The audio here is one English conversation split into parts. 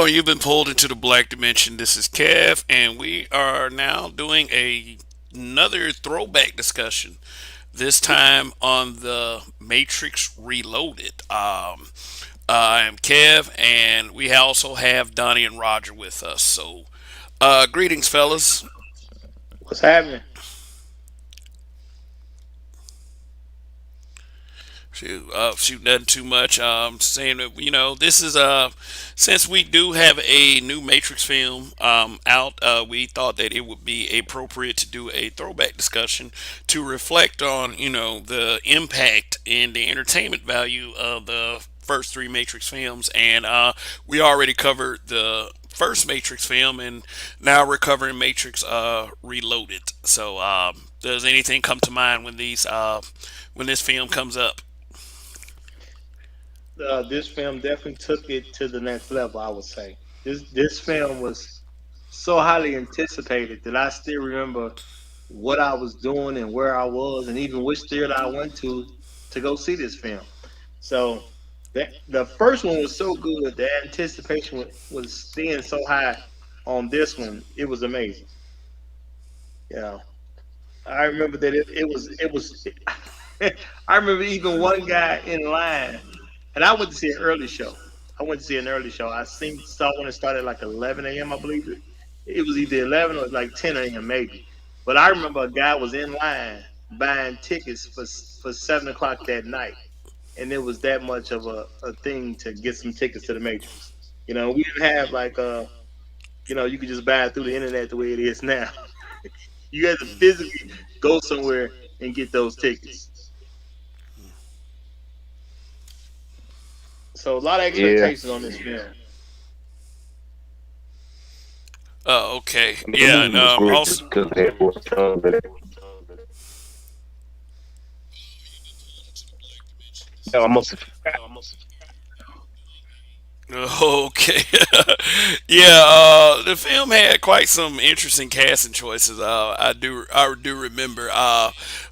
Hello, you've been pulled into the Black Dimension. This is Kev, and we are now doing another throwback discussion. This time on the Matrix Reloaded. I am Kev, and we also have Donnie and Roger with us. So, greetings, fellas. What's happening? Shoot, nothing too much. Saying that this is since we do have a new Matrix film out, we thought that it would be appropriate to do a throwback discussion to reflect on the impact and the entertainment value of the first three Matrix films, and we already covered the first Matrix film, and now we're covering Matrix Reloaded. So, does anything come to mind when this film comes up? This film definitely took it to the next level. I would say this film was so highly anticipated that I still remember what I was doing and where I was, and even which theater I went to go see this film. So the first one was so good. The anticipation was staying so high on this one. It was amazing. Yeah, I remember that it was. I remember even one guy in line. And I went to see an early show. I went to see an early show. I seen saw when it started like 11 a.m. I believe it was either 11 or like 10 a.m. maybe. But I remember a guy was in line buying tickets for 7 o'clock that night, and it was that much of a thing to get some tickets to the Matrix. We didn't have like you could just buy it through the internet the way it is now. You had to physically go somewhere and get those tickets. So a lot of Yeah, expectations on this film. Okay. I mean, the Yeah, and movie was great just also, because it had more songs in it. Hell, I must have forgot. okay. Yeah, the film had quite some interesting casting choices. I do remember.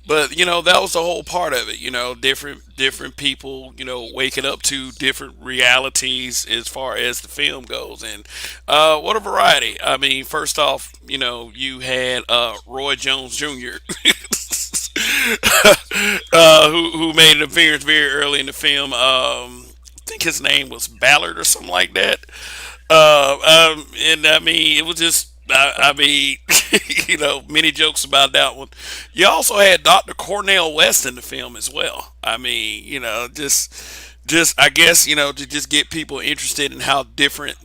But that was the whole part of it. Different people. Waking up to different realities as far as the film goes, and what a variety. I mean, first off, you had Roy Jones Jr. Who made an appearance very early in the film. I think his name was Ballard or something like that. And I mean, it was just, I mean, many jokes about that one. You also had Dr. Cornell West in the film as well. I mean, just I guess to just get people interested in how different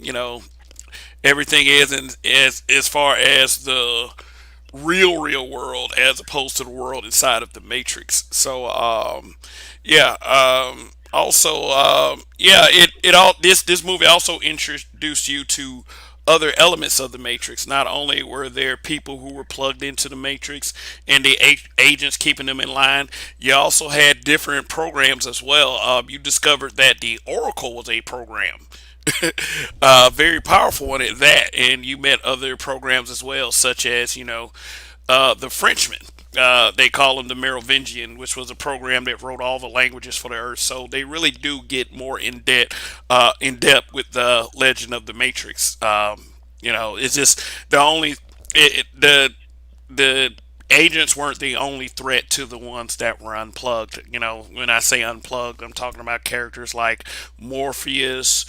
everything is, and as far as the real world as opposed to the world inside of the Matrix. So yeah. Also, yeah, it all this movie also introduced you to other elements of the Matrix. Not only were there people who were plugged into the Matrix and the agents keeping them in line, you also had different programs as well. You discovered that the Oracle was a program. Very powerful one at that, and you met other programs as well, such as the Frenchman. They call him the Merovingian, which was a program that wrote all the languages for the Earth. So they really do get more in depth with the Legend of the Matrix. It's just the only the agents weren't the only threat to the ones that were unplugged. When I say unplugged, I'm talking about characters like Morpheus,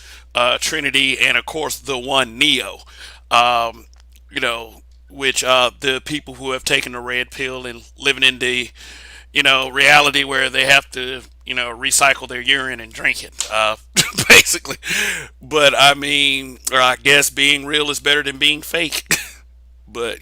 Trinity, and of course the one Neo. Um, you know, which the people who have taken the red pill and living in the reality where they have to recycle their urine and drink it, basically. But I mean, or I guess being real is better than being fake. But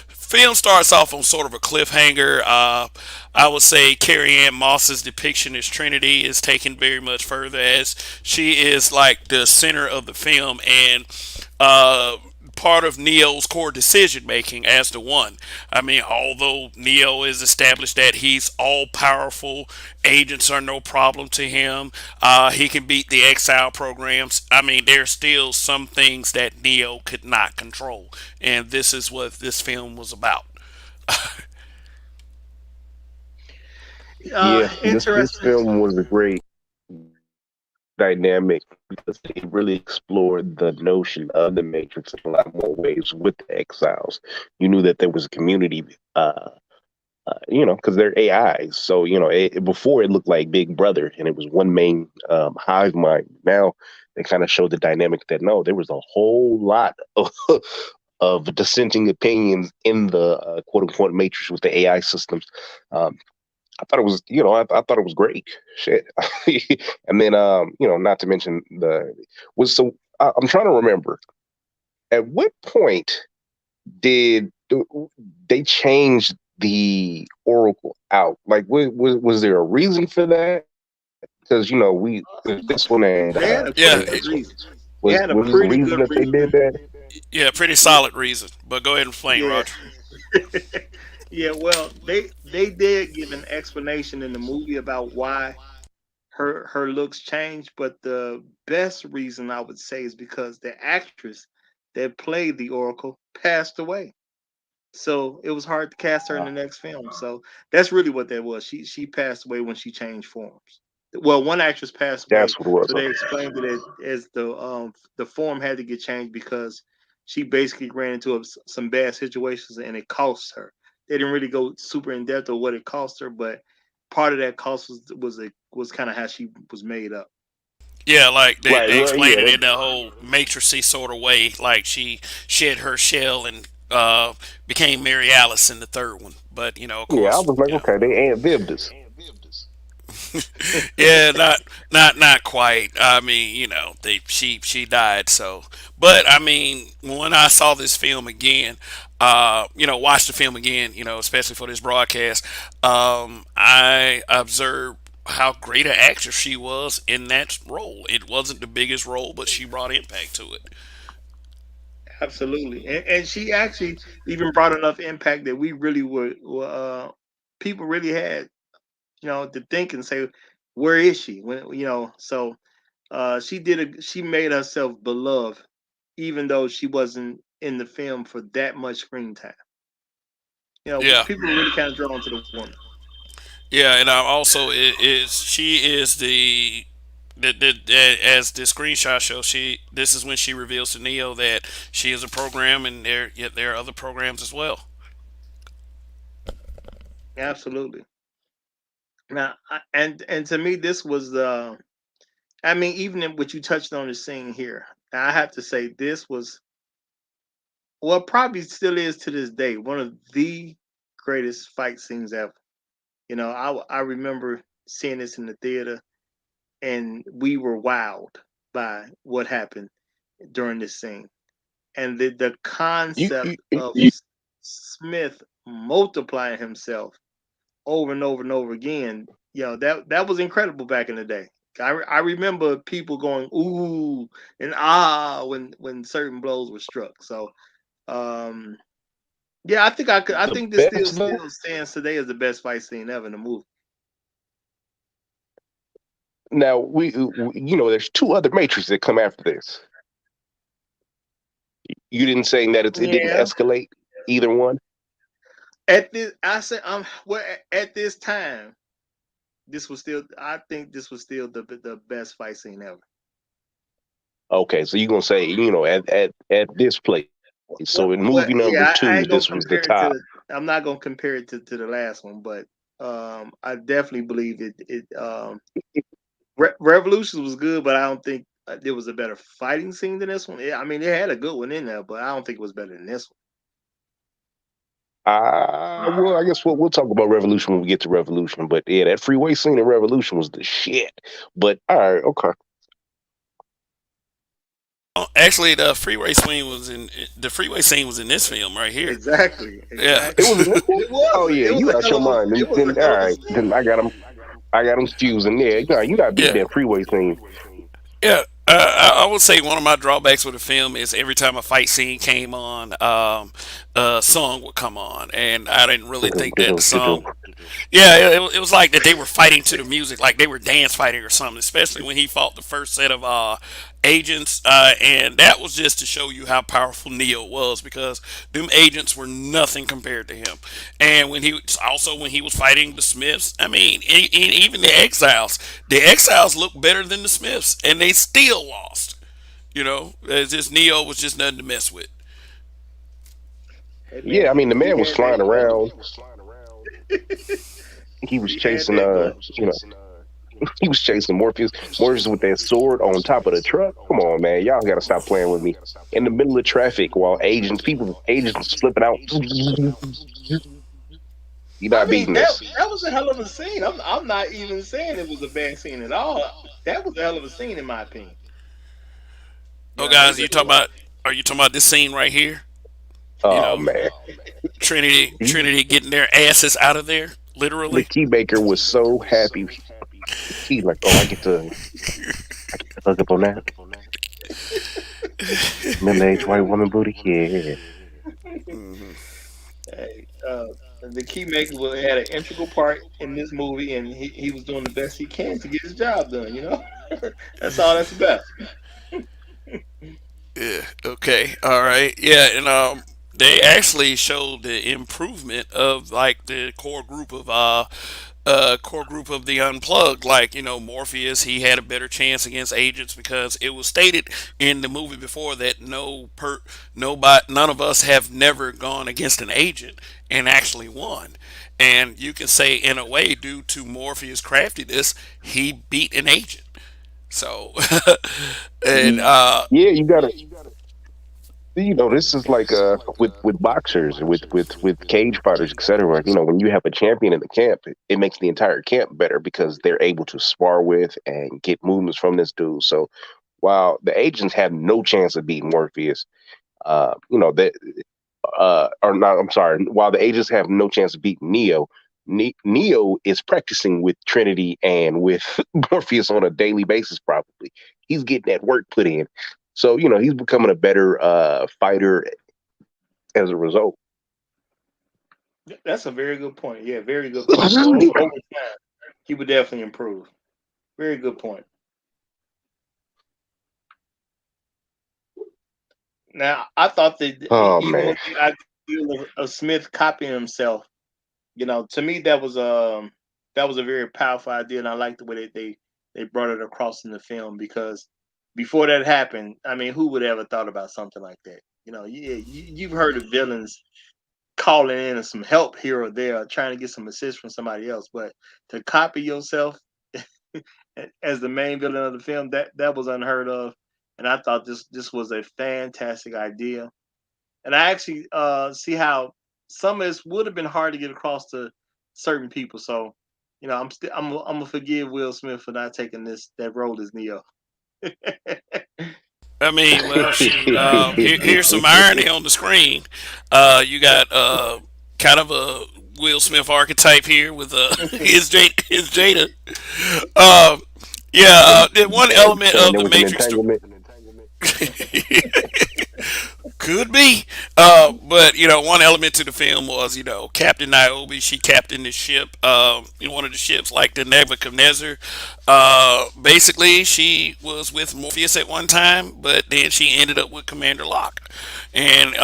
film starts off on sort of a cliffhanger. I would say Carrie Ann Moss's depiction as Trinity is taken very much further, as she is like the center of the film, and uh, part of Neo's core decision making as the one. I mean, although Neo is established that he's all powerful, agents are no problem to him. He can beat the exile programs. I mean, there's still some things that Neo could not control, and this is what this film was about. Yeah, this Interesting. film was great. dynamic because it really explored the notion of the Matrix in a lot more ways with the exiles. You knew that there was a community, because they're AIs. So, before it looked like Big Brother and it was one main hive mind. Now they kind of showed the dynamic that no, there was a whole lot of dissenting opinions in the quote unquote matrix with the AI systems. I thought it was, I thought it was great. Shit. And then, not to mention I'm trying to remember at what point did they change the Oracle out? Like, was there a reason for that? Because, there's this one and They had a Yeah, pretty there's good this one. reason. They Was had a was there a pretty reason good that they did reason. that? yeah, pretty Yeah, solid reason. But go ahead and explain, yeah, Roger. yeah. Well, they did give an explanation in the movie about why her looks changed, but the best reason I would say is because the actress that played the Oracle passed away. So it was hard to cast her in the next film. So that's really what that was. She passed away when she changed forms. Well, one actress passed away, That's what it was. so they explained it as the form had to get changed because she basically ran into some bad situations and it cost her. They didn't really go super in depth of what it cost her, but part of that cost was kind of how she was made up. Yeah, like Right. they Well, explained yeah. it in the whole matrixy sort of way. Like she shed her shell and became Mary Alice in the third one. But of Yeah. I course, was like, okay, they Aunt Viv this. yeah, not quite. I mean, they she died. So, but I mean, when I saw this film again, watched the film again, especially for this broadcast, I observed how great an actress she was in that role. It wasn't the biggest role, but she brought impact to it. Absolutely, and she actually even brought enough impact that we really people really had to think and say, where is she? When so she made herself beloved, even though she wasn't in the film for that much screen time. Yeah, People were really kind of drawn to the woman. yeah, and I also is she is the as the screenshot shows, this is when she reveals to Neo that she is a program, and there are other programs as well. Absolutely. Now, and to me, this was I mean, even in what you touched on the scene here, I have to say this was well, probably still is to this day one of the greatest fight scenes ever. I remember seeing this in the theater, and we were wowed by what happened during this scene, and the You, concept you, of Smith multiplying himself over and over and over again. That was incredible back in the day. I remember people going ooh and ah when certain blows were struck. So um, yeah, I think I could. I the think this still best though. still stands today as the best fight scene ever in the movie. Now there's two other Matrix that come after this. You didn't say that it didn't Yeah. escalate either one. At this, I said, well, at this time, this was still. I think this was still the best fight scene ever. Okay, so you're gonna say at this place. So in movie number Yeah, I two, ain't gonna this was the compare it top. to. I'm not gonna compare it to the last one, but I definitely believe Revolutions was good, but I don't think there was a better fighting scene than this one. I mean, it had a good one in there, but I don't think it was better than this Well, I guess we'll talk about Revolution when we get to Revolution. But yeah, that freeway scene in Revolution was the shit. But all right, okay. Actually, the freeway scene was in this film right one. here. Exactly, Yeah, It exactly. was in this one. It was Oh yeah, it was you a out hell your of a mind. it was Then a all hell of a right, then scene. I got them fusing there. No, you not beating yeah, that freeway scene. yeah. I would say one of my drawbacks with the film is every time a fight scene came on, a song would come on, and I didn't really think that the song. Yeah, it was like that they were fighting to the music, like they were dance fighting or something. Especially when he fought the first set of agents, and that was just to show you how powerful Neo was because them agents were nothing compared to him. And when he was fighting the Smiths, I mean, and even the Exiles looked better than the Smiths, and they still lost. It's just Neo was just nothing to mess with. Hey man, Yeah, I mean, the he man was had that flying around. He was he had chasing, that you know, he was chasing Morpheus. Morpheus with that sword on top of the truck. Come on, man, y'all got to stop playing with me. In the middle of traffic, while agents flipping out. You're I not mean beating that this. that was a hell of a scene. I'm not even saying it was a bad scene at all. That was a hell of a scene in my opinion. Oh, It guys, was a, are you talking about this scene right here? You Oh know, man, he, Trinity getting their asses out of there, the literally. keymaker was so happy. He's like, "Oh, I get to hook up on that middle-aged white woman booty." Yeah. hey, the keymaker had an integral part in this movie, and he was doing the best he can to get his job done. That's all that's about. Yeah. Okay. All right. Yeah. And they actually showed the improvement of like the core group of the unplugged. Like Morpheus, he had a better chance against agents because it was stated in the movie before that none of us have never gone against an agent and actually won. And you can say, in a way, due to Morpheus' craftiness, he beat an agent. So, and Yeah, you gotta. This is like with boxers, with cage fighters, etc. When you have a champion in the camp, it makes the entire camp better because they're able to spar with and get movements from this dude. So while the agents have no chance of beating Morpheus, that or not. I'm sorry. While the agents have no chance of beating Neo, Neo is practicing with Trinity and with Morpheus on a daily basis. Probably he's getting that work put in. So he's becoming a better fighter as a result. That's a very good point. Yeah, very good point. So over time, he would definitely improve. Very good point. Now, I thought that Oh even man. with the idea of Smith copying himself, to me that was a very powerful idea, and I like the way they brought it across in the film because before that happened, I mean, who would ever thought about something like that? You've heard of villains calling in some help here or there, trying to get some assist from somebody else, but to copy yourself as the main villain of the film, that was unheard of, and I thought this was a fantastic idea, and I actually see how some of this would have been hard to get across to certain people. So, I'm gonna forgive Will Smith for not taking that role as Neo. I mean, well, shoot. Here's some irony on the screen. You got kind of a Will Smith archetype here with his Jada. Um, yeah, the one element Saying of there the was an Matrix. entanglement. Could be. But one element to the film was, Captain Niobe. She captained the ship, one of the ships, like the Nebuchadnezzar. Basically, she was with Morpheus at one time, but then she ended up with Commander Locke. And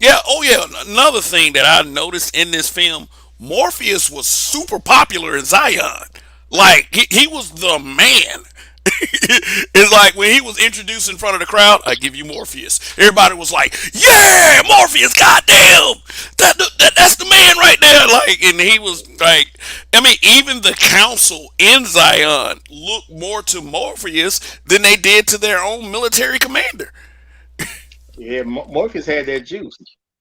yeah, oh yeah, another thing that I noticed in this film, Morpheus was super popular in Zion. Like he was the man. It's like when he was introduced in front of the crowd, I give you Morpheus. Everybody was like, "Yeah, Morpheus! Goddamn, that's the man right there!" Like, and he was like, I mean, even the council in Zion looked more to Morpheus than they did to their own military commander. Yeah, Morpheus had that juice.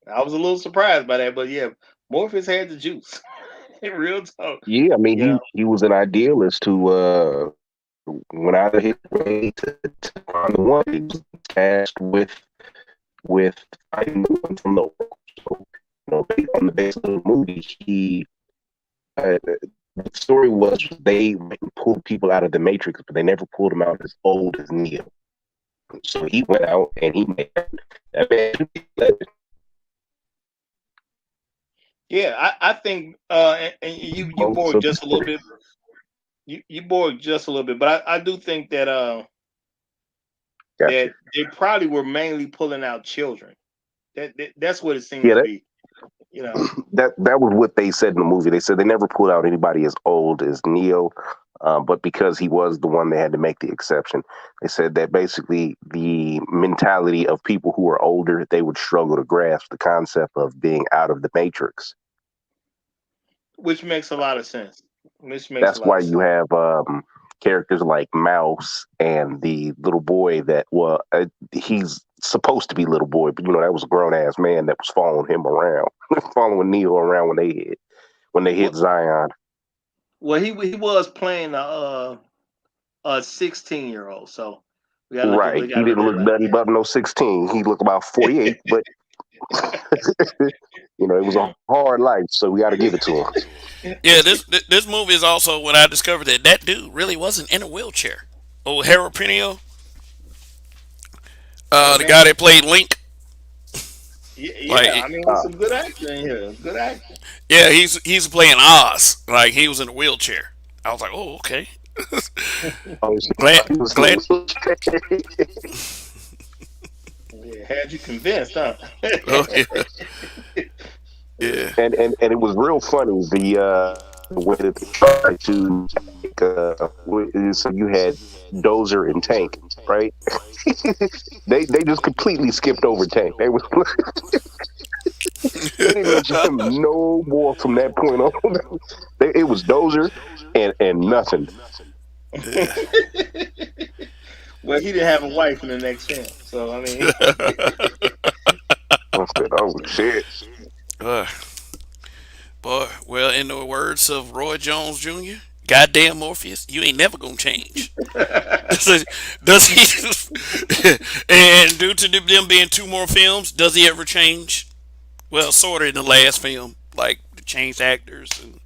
I was a little surprised by that, but yeah, Morpheus had the juice. Real talk. Yeah, I mean You know, he was an idealist who went out of his way to find the one. He was tasked with finding the one from the world. So, based on the base of the movie, the story was they pulled people out of the Matrix, but they never pulled them out as old as Neo. So he went out and he made that man. Yeah, I think and you Most bored of the just a little story. bit. You bored just a little bit, but I do think that Gotcha. that they probably were mainly pulling out children. That's what it seemed Yeah, to be. You know, that was what they said in the movie. They said they never pulled out anybody as old as Neo, but because he was the one, they had to make the exception. They said that basically the mentality of people who are older, they would struggle to grasp the concept of being out of the matrix. which makes a lot of sense. Which makes a That's lot why of you sense. have characters like Mouse and the little boy that, well, he's supposed to be little boy, but that was a grown ass man that was following him around, following Neo around when they hit Well, Zion. well, he was playing a 16-year-old, so we Right. got He to look didn't at it look like nutty but no 16. He looked about 48, but it was a hard life, so we got to give it to him. Yeah, this movie is also when I discovered that that dude really wasn't in a wheelchair. Oh, Harold Pinio, Hey the guy man, that played Link, yeah, like I mean, Uh, some good acting in here. Good acting. yeah, he's playing Oz, like he was in a wheelchair. I was like, oh, okay. oh, glad he was glad. Yeah, had you convinced, huh? Oh yeah, yeah. and it was real funny the way that they tried to make so you had Dozer and Tank, right? They just completely skipped over Tank. They didn't mention him no more from that point on. It was Dozer and nothing. Yeah. Well, he didn't have a wife in the next film, so I mean, I said, oh shit. uh, boy, well, in the words of Roy Jones Jr., goddamn Morpheus, you ain't never gonna change. Does he? And due to them being two more films, does he ever change? Well, sort of in the last film, like the changed actors, and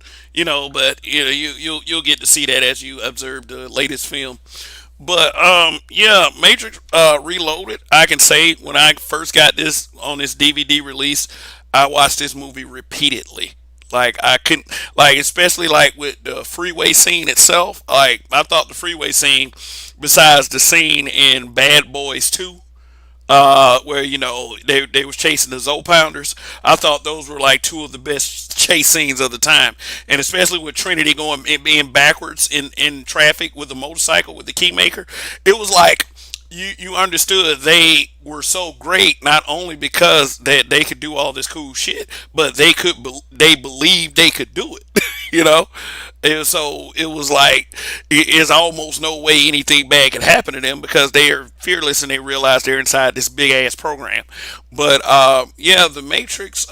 but you'll get to see that as you observe the latest film. But yeah, Matrix Reloaded. I can say when I first got this on this DVD release, I watched this movie repeatedly. Like I couldn't, like especially like with the freeway scene itself. Like I thought the freeway scene, besides the scene in Bad Boys 2, where they was chasing the Zoe Pounders. I thought those were like two of the best chase scenes of the time, and especially with Trinity going and being backwards in traffic with the motorcycle with the keymaker. It was like you understood they were so great not only because that they could do all this cool shit, but they believed they could do it. you know. And so it was like it's almost no way anything bad can happen to them because they are fearless and they realize they're inside this big ass program. But yeah, the Matrix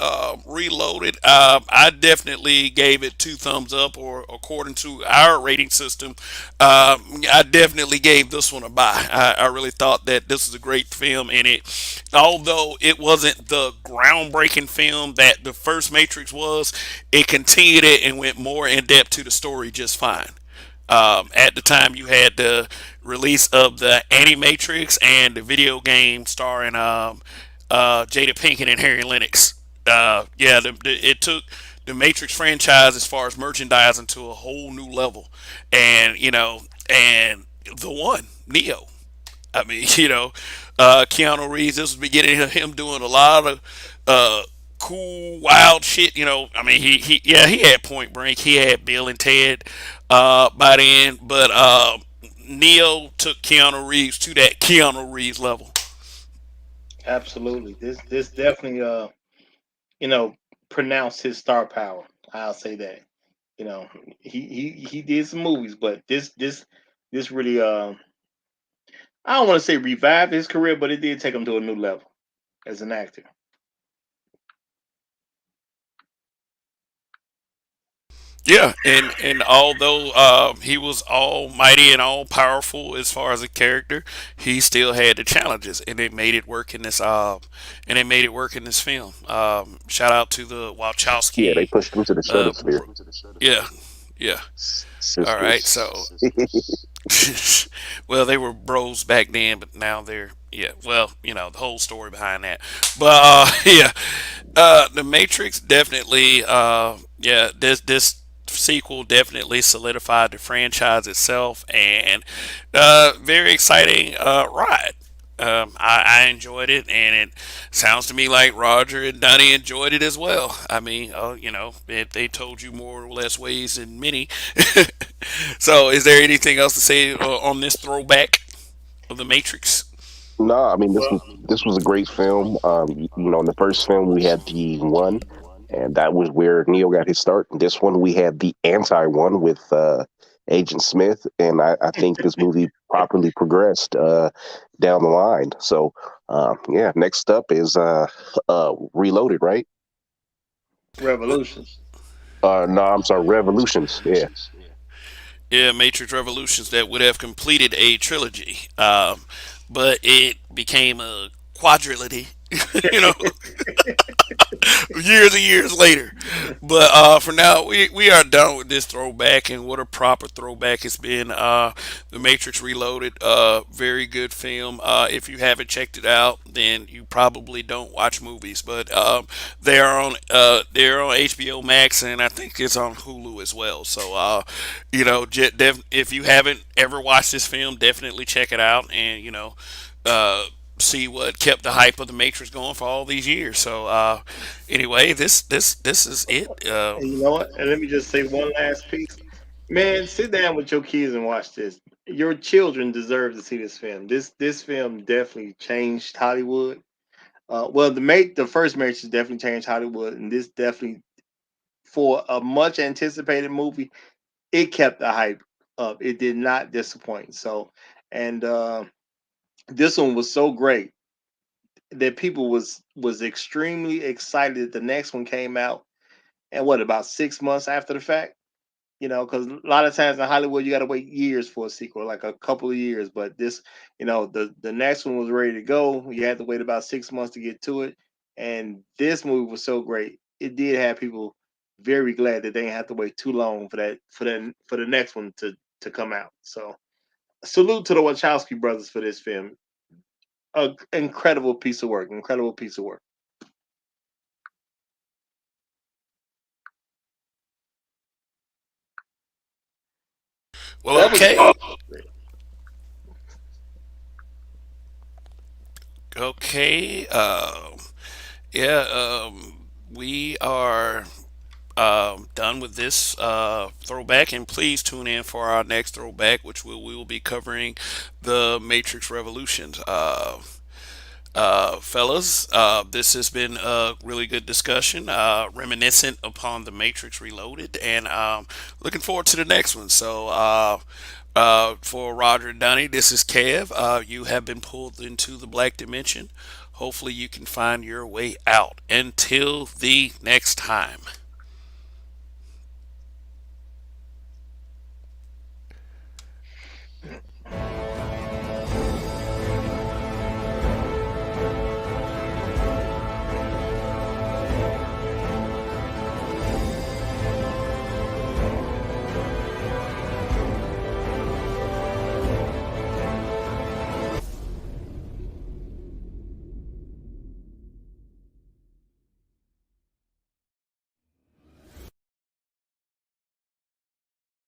Reloaded, I definitely gave it two thumbs up, or according to our rating system, I definitely gave this one a buy. I really thought that this is a great film, and although it wasn't the groundbreaking film that the first Matrix was, it continued it and went more in depth to the story just fine. At the time, you had the release of the Animatrix and the video game starring Jada Pinkett and Harry Lennox. Yeah, it took the Matrix franchise as far as merchandising to a whole new level, and and the one Neo. I mean, Keanu Reeves. This was the beginning of him doing a lot of cool, wild shit. I mean, he had Point Break, he had Bill and Ted by then, but Neo took Keanu Reeves to that Keanu Reeves level. absolutely, this definitely you know pronounced his star power. I'll say that. You know, he did some movies, but this really I don't want to say revived his career, but it did take him to a new level as an actor. Yeah, and although he was almighty and all powerful as far as a character, he still had the challenges, and it made it work in this film. Shout out to the Yeah, they Wachowski. pushed him to the stratosphere. Yeah, yeah. All right, Sisters. so Well, they were bros back then, but now they're, yeah. Well, the whole story behind that. But yeah, the Matrix definitely, yeah. This sequel definitely solidified the franchise itself, and very exciting ride. I enjoyed it, and it sounds to me like Roger and Donnie enjoyed it as well. I mean, they told you more or less ways than many. So, is there anything else to say on this throwback of the Matrix? No, I mean Well, this was a great film. In the first film we had the one, and that was where Neo got his start. This one we had the anti one with Agent Smith, and I think this movie properly progressed down the line. So yeah, next up is Reloaded, right? Revolutions. No, I'm sorry, Revolutions. Yeah. Yeah, Matrix Revolutions that would have completed a trilogy, but it became a quadrilogy. you know, Years and years later. But for now, we are done with this throwback, and what a proper throwback it's been. The Matrix Reloaded, very good film. If you haven't checked it out, then you probably don't watch movies. But they're on HBO Max, and I think it's on Hulu as well. So if you haven't ever watched this film, definitely check it out, and uh, see what kept the hype of the Matrix going for all these years. So anyway, this is it. And you know what? And let me just say one last piece. Man, sit down with your kids and watch this. Your children deserve to see this film. This film definitely changed Hollywood. Well, the first Matrix definitely changed Hollywood, and this definitely, for a much anticipated movie, it kept the hype up. It did not disappoint. So, and this one was so great that people was extremely excited that the next one came out. And what, about 6 months after the fact? Because a lot of times in Hollywood, you got to wait years for a sequel, like a couple of years. But this, the next one was ready to go. You had to wait about 6 months to get to it, and this movie was so great. It did have people very glad that they didn't have to wait too long for the next one to come out. So salute to the Wachowski brothers for this film. A incredible piece of work. Incredible piece of work. Well, That was okay, okay, yeah, we are done with this throwback, and please tune in for our next throwback, which we will be covering the Matrix Revolutions. Fellas, this has been a really good discussion, reminiscent upon the Matrix Reloaded, and looking forward to the next one. So, for Roger and Donnie, this is Kev. You have been pulled into the Black Dimension. Hopefully, you can find your way out. Until the next time.